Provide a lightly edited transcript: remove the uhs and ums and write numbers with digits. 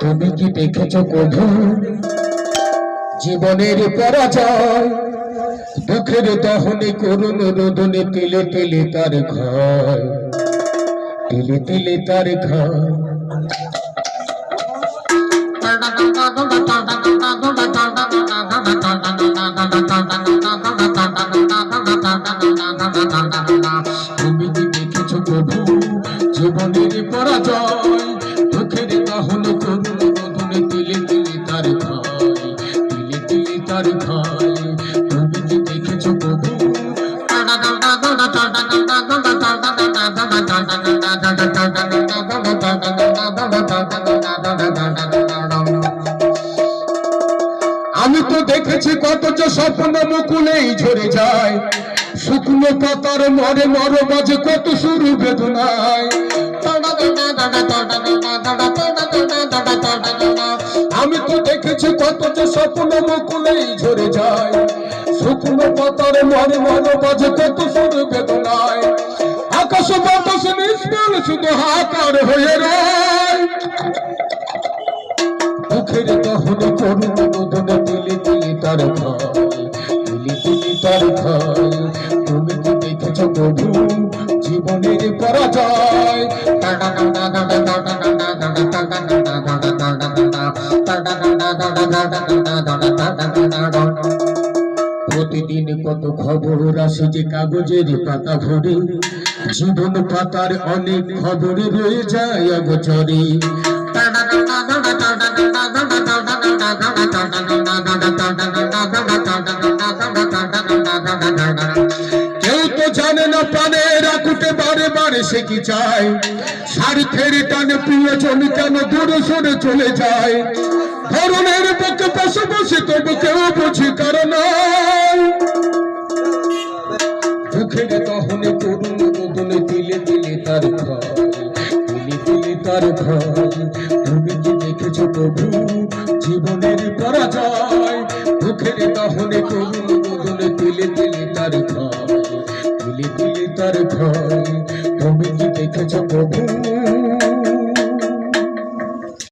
তুমি কি দেখেছো কবু জীবনের পরাজয়? দুঃখের দহনে করুণ রোদনে তিলে তিলে তার ঘর, তিলে তিলে তার ঘর। তুমি কি দেখেছো কবু জীবনের পরাজয়? দুঃখের দহনে করুণ রোদনে তিলে তিলে তার ঘর, তিলে তিলে তার ঘর। তুমি কি দেখেছো কবু? আমি তো দেখেছি কত যে স্বপ্ন মুকুলেই ঝরে যায়, শুকনো পাতার মরে মর বাজে কত সুর বেদনায়। আমি তো দেখেছি কত যে স্বপ্ন মুকুলেই ঝরে যায়, শুকনো পাতার মরে মর বাজে কত সুর বেদনায়। আকাশ বাতাস নিষ্ফল শুধু হাহাকার হয়ে রয়, দুঃখের দহনে করুণ রোদনে তিলে তিলে তার ঘর, তিলে তিলে তার ঘর। তুমি কি দেখেছো প্রভু জীবনের পরাজয়? প্রতিদিন কত খবর আসে যে কাগজের পাতা ভরে, জীবন পাতার অনেক খবর রয়ে যায় অগোচরে। কেউ তো জানে না প্রাণের আকুটে বারে বারে সে কি চায়, স্বার্থের টানে প্রিয়জন কেন দূরে সরে চলে যায়। ধরনের বুকে বসে বসে তবু কেউ বুঝি কারণ দুঃখের দহনে করুণ রোদনে তিলে তিলে তার ঘর, তিলে তিলে তার ঘর। তুমি কি দেখেছো প্রভু জীবনের পরাজয়? দুঃখের দহনে করুণ রোদনে তিলে তিলে তার ঘর, তিলে তিলে তার ঘর। তুমি কি দেখেছো প্রভু?